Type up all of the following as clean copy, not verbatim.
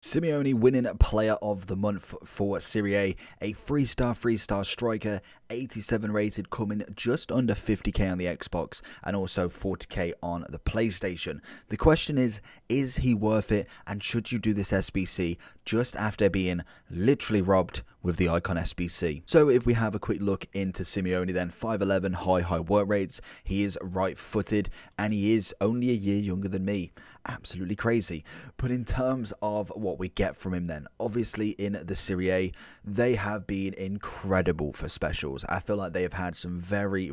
Simeone winning Player of the Month for Serie A 3-star striker, 87 rated, coming just under 50k on the Xbox and also 40k on the PlayStation. The question is he worth it, and should you do this SBC just after being literally robbed with the Icon SBC? So if we have a quick look into Simeone then, 5'11", high work rates, he is right-footed, and he is only a year younger than me. Absolutely crazy. But in terms of what we get from him then, obviously in the Serie A, they have been incredible for specials. I feel like they have had some very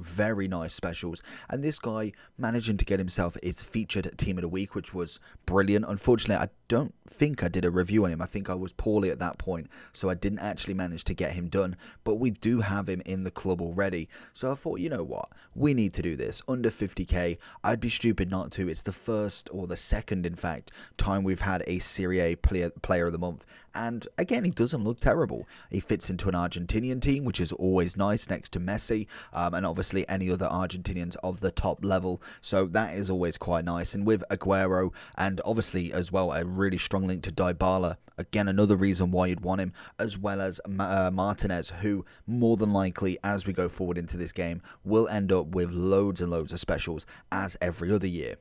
nice specials, and this guy managing to get himself its featured team of the week, which was brilliant. Unfortunately, I don't think I did a review on him. I think I was poorly at that point, so I didn't actually manage to get him done, but we do have him in the club already. So I thought, you know what, we need to do this under 50k. I'd be stupid not to. It's the first, or the second in fact, time we've had a Serie A player of the month, and again, he doesn't look terrible. He fits into an Argentinian team, which is always nice, next to Messi, and obviously any other Argentinians of the top level, so that is always quite nice. And with Aguero, and obviously as well a really strong link to Dybala, again another reason why you'd want him, as well as Martinez, who more than likely as we go forward into this game will end up with loads and loads of specials as every other year.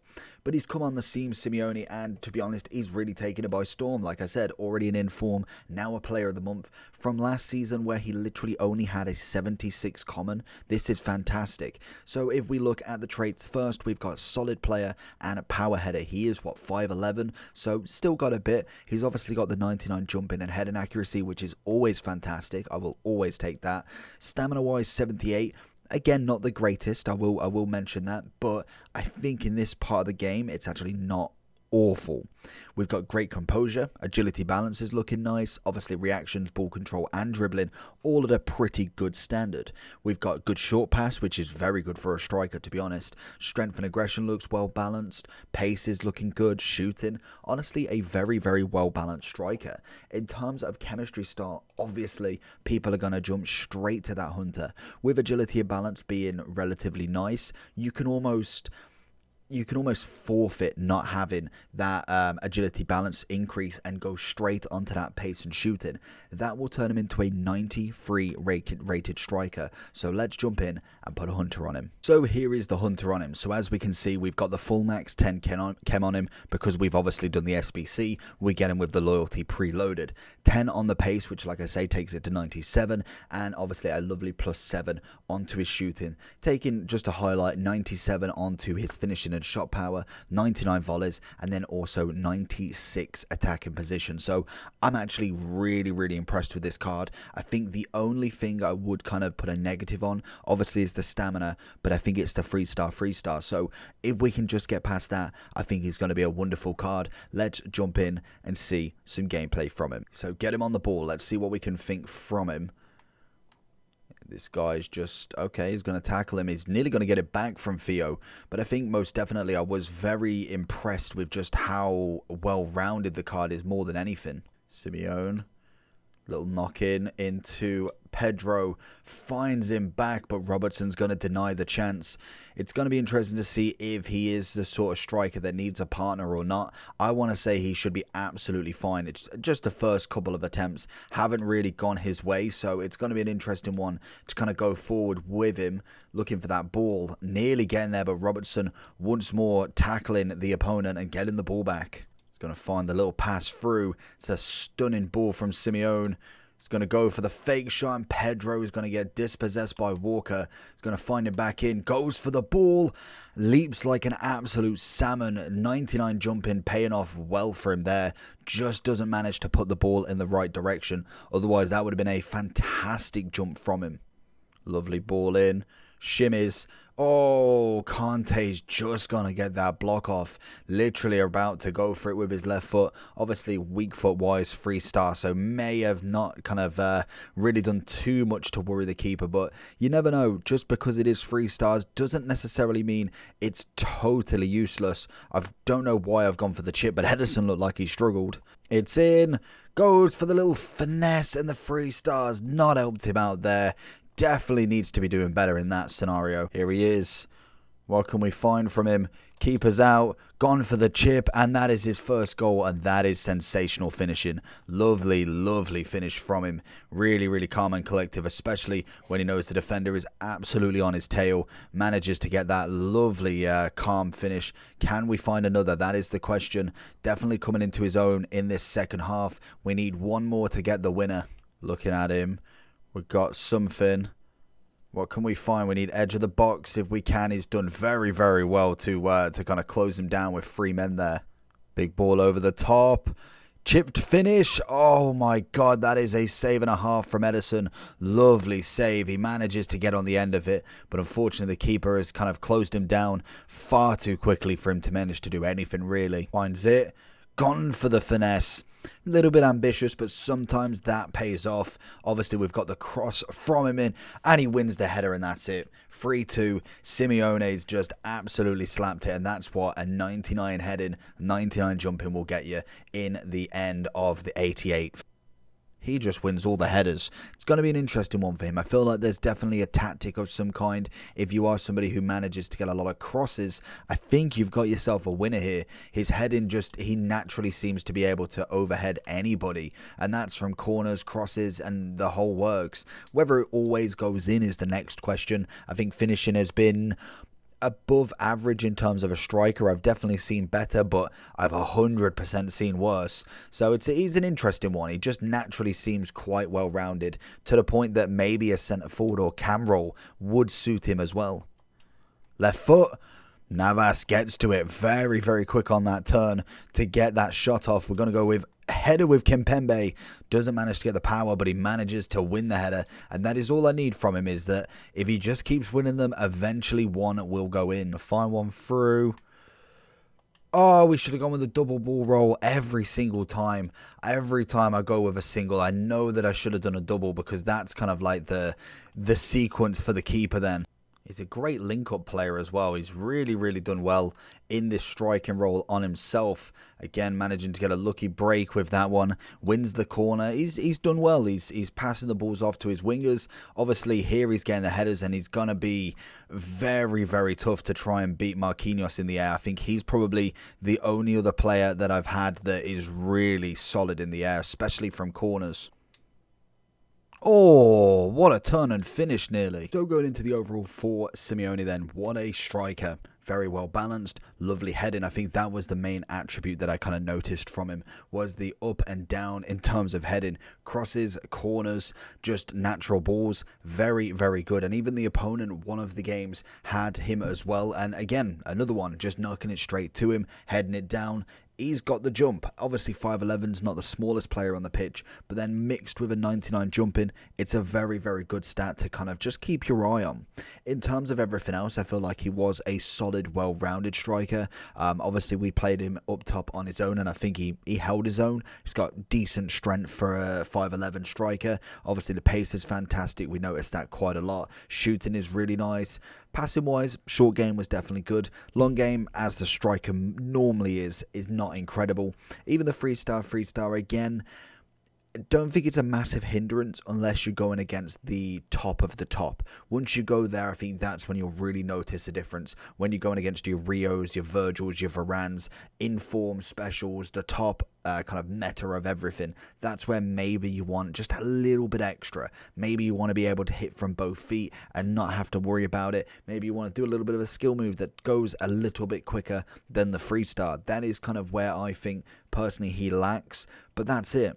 But he's come on the scene, Simeone, and to be honest, he's really taken it by storm. Like I said, already in form, now a player of the month. From last season where he literally only had a 76 common, this is fantastic. So if we look at the traits first, we've got solid player and a power header. He is, what, 5'11", so still got a bit. He's obviously got the 99 jumping and heading accuracy, which is always fantastic. I will always take that. Stamina-wise, 78. Again, not the greatest, I will mention that, but I think in this part of the game, it's actually not awful. We've got great composure, agility balance is looking nice, obviously reactions, ball control and dribbling, all at a pretty good standard. We've got good short pass, which is very good for a striker, to be honest. Strength and aggression looks well balanced, pace is looking good, shooting, honestly a very well balanced striker. In terms of chemistry style, obviously people are going to jump straight to that hunter. With agility and balance being relatively nice, you can almost forfeit not having that agility balance increase and go straight onto that pace and shooting. That will turn him into a 93 rated striker. So let's jump in and put a hunter on him. So here is the hunter on him. So as we can see, we've got the full max 10 chem on him because we've obviously done the SBC. We get him with the loyalty preloaded. 10 on the pace, which like I say takes it to 97, and obviously a lovely +7 onto his shooting, taking just to highlight 97 onto his finishing and shot power, 99 volleys, and then also 96 attacking position. So I'm actually really impressed with this card. I think the only thing I would kind of put a negative on obviously is the stamina, but I think it's the 3-star. So if we can just get past that, I think he's going to be a wonderful card. Let's jump in and see some gameplay from him. So get him on the ball. Let's see what we can think from him. This guy's just, okay, he's going to tackle him. He's nearly going to get it back from Theo. But I think most definitely I was very impressed with just how well-rounded the card is more than anything. Simeone, little knock-in into Pedro, finds him back, but Robertson's going to deny the chance. It's going to be interesting to see if he is the sort of striker that needs a partner or not. I want to say he should be absolutely fine. It's just the first couple of attempts haven't really gone his way, so it's going to be an interesting one to kind of go forward with him, looking for that ball, nearly getting there, but Robertson once more tackling the opponent and getting the ball back. He's going to find the little pass through. It's a stunning ball from Simeone. He's going to go for the fake shot, and Pedro is going to get dispossessed by Walker. He's going to find him back in, goes for the ball, leaps like an absolute salmon. 99 jumping, paying off well for him there. Just doesn't manage to put the ball in the right direction. Otherwise, that would have been a fantastic jump from him. Lovely ball in. Shimmies. Oh, Kante's just going to get that block off. Literally about to go for it with his left foot. Obviously, weak foot wise, 3-star. So may have not kind of really done too much to worry the keeper. But you never know. Just because it is 3 stars doesn't necessarily mean it's totally useless. I don't know why I've gone for the chip, but Edison looked like he struggled. It's in. Goes for the little finesse, and the 3 stars not helped him out there. Definitely needs to be doing better in that scenario. Here he is. What can we find from him? Keeper's out, gone for the chip, and that is his first goal, and that is sensational finishing. Lovely, lovely finish from him. Really, really calm and collective, especially when he knows the defender is absolutely on his tail. Manages to get that lovely, calm finish. Can we find another? That is the question. Definitely coming into his own in this second half. We need one more to get the winner. Looking at him, we've got something. What can we find? We need edge of the box if we can. He's done very, very well to kind of close him down with 3 men there. Big ball over the top. Chipped finish. Oh my God, that is a save and a half from Edison. Lovely save. He manages to get on the end of it, but unfortunately the keeper has kind of closed him down far too quickly for him to manage to do anything really. Finds it. Gone for the finesse. A little bit ambitious, but sometimes that pays off. Obviously, we've got the cross from him in, and he wins the header, and that's it. 3-2. Simeone's just absolutely slapped it, and that's what a 99 heading, 99 jumping will get you in the end of the 88th. He just wins all the headers. It's going to be an interesting one for him. I feel like there's definitely a tactic of some kind. If you are somebody who manages to get a lot of crosses, I think you've got yourself a winner here. His heading he naturally seems to be able to overhead anybody. And that's from corners, crosses, and the whole works. Whether it always goes in is the next question. I think finishing has been above average in terms of a striker. I've definitely seen better, but I've 100% seen worse. So he's an interesting one. He just naturally seems quite well rounded to the point that maybe a centre forward or cam role would suit him as well. Left foot. Navas gets to it very, very quick on that turn to get that shot off. We're going to go with header with Kimpembe. Doesn't manage to get the power, but he manages to win the header, and that is all I need from him, is that if he just keeps winning them, eventually one will go in. Find one through. Oh, we should have gone with a double ball roll every single time. Every time I go with a single, I know that I should have done a double, because that's kind of like the sequence for the keeper then. He's a great link-up player as well. He's really, really done well in this striking role on himself. Again, managing to get a lucky break with that one. Wins the corner. He's done well. He's passing the balls off to his wingers. Obviously, here he's getting the headers, and he's going to be very, very tough to try and beat Marquinhos in the air. I think he's probably the only other player that I've had that is really solid in the air, especially from corners. Oh, what a turn and finish nearly. So going into the overall for Simeone then, what a striker. Very well balanced, lovely heading. I think that was the main attribute that I kind of noticed from him, was the up and down in terms of heading. Crosses, corners, just natural balls. Very, very good. And even the opponent, one of the games, had him as well. And again, another one, just knocking it straight to him, heading it down. He's got the jump. Obviously 5'11's not the smallest player on the pitch, but then mixed with a 99 jumping, it's a very, very good stat to kind of just keep your eye on. In terms of everything else, I feel like he was a solid, well-rounded striker. Obviously we played him up top on his own, and I think he held his own. He's got decent strength for a 5'11 striker. Obviously the pace is fantastic. We noticed that quite a lot. Shooting is really nice. Passing wise, short game was definitely good. Long game, as the striker normally is not incredible. Even the 3-star again, don't think it's a massive hindrance unless you're going against the top of the top. Once you go there, I think that's when you'll really notice a difference. When you're going against your Rios, your Virgils, your Varans, inform specials, the top kind of meta of everything, that's where maybe you want just a little bit extra. Maybe you want to be able to hit from both feet and not have to worry about it. Maybe you want to do a little bit of a skill move that goes a little bit quicker than the 3-star. That is kind of where I think personally he lacks, but that's it.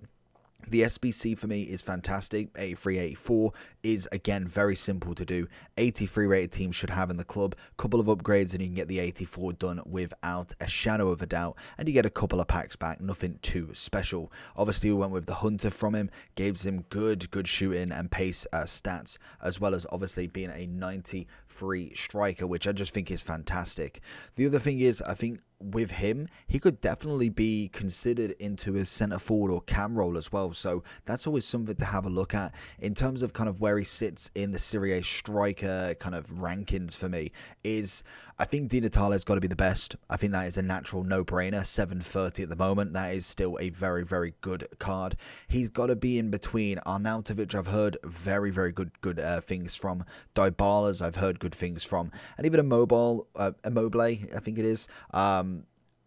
The SBC for me is fantastic. 83, 84 is, again, very simple to do. 83 rated teams should have in the club. Couple of upgrades and you can get the 84 done without a shadow of a doubt. And you get a couple of packs back. Nothing too special. Obviously, we went with the Hunter from him. Gives him good shooting and pace stats, as well as obviously being a 93 striker, which I just think is fantastic. The other thing is, I think with him, he could definitely be considered into a centre forward or cam role as well. So that's always something to have a look at in terms of kind of where he sits in the Serie A striker kind of rankings for me. Is I think Di Natale's got to be the best. I think that is a natural no-brainer. 730 at the moment. That is still a very, very good card. He's got to be in between Arnautovic. I've heard very, very good things from. Dybala's I've heard good things from, and even Immobile, I think it is.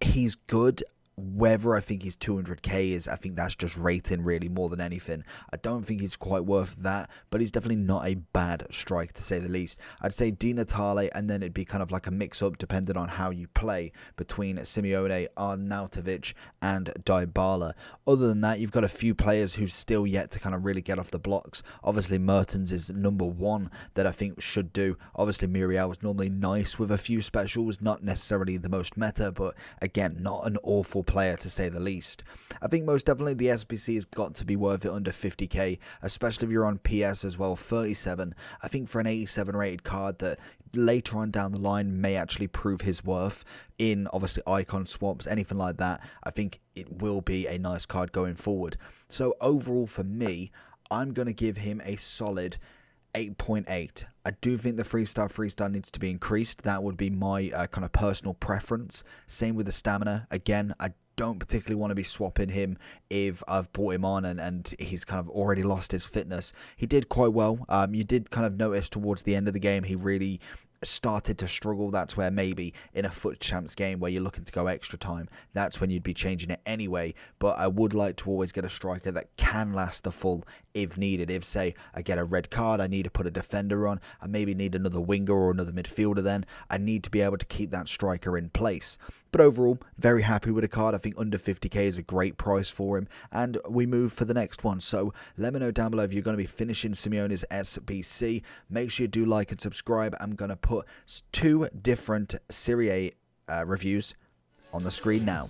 He's good. Whether I think he's 200k is, I think that's just rating really more than anything. I don't think he's quite worth that, but he's definitely not a bad strike to say the least. I'd say Di Natale, and then it'd be kind of like a mix-up depending on how you play between Simeone, Arnautovic, and Dybala. Other than that, you've got a few players who's still yet to kind of really get off the blocks. Obviously, Mertens is number one that I think should do. Obviously, Muriel is normally nice with a few specials, not necessarily the most meta, but again, not an awful player to say the least. I think most definitely the SBC has got to be worth it under 50k, especially if you're on PS as well. 37, I think for an 87 rated card that later on down the line may actually prove his worth in obviously icon swaps, anything like that. I think it will be a nice card going forward. So overall for me, I'm going to give him a solid 8.8. I do think the 3-star needs to be increased. That would be my kind of personal preference. Same with the stamina. Again, I don't particularly want to be swapping him if I've brought him on and he's kind of already lost his fitness. He did quite well. You did kind of notice towards the end of the game he really started to struggle. That's where maybe in a FUT Champs game where you're looking to go extra time, that's when you'd be changing it anyway. But I would like to always get a striker that can last the full if needed. If, say, I get a red card, I need to put a defender on, I maybe need another winger or another midfielder, then I need to be able to keep that striker in place. But overall, very happy with the card. I think under 50k is a great price for him. And we move for the next one. So let me know down below if you're going to be finishing Simeone's SBC. Make sure you do like and subscribe. I'm going to put 2 different Serie A reviews on the screen now.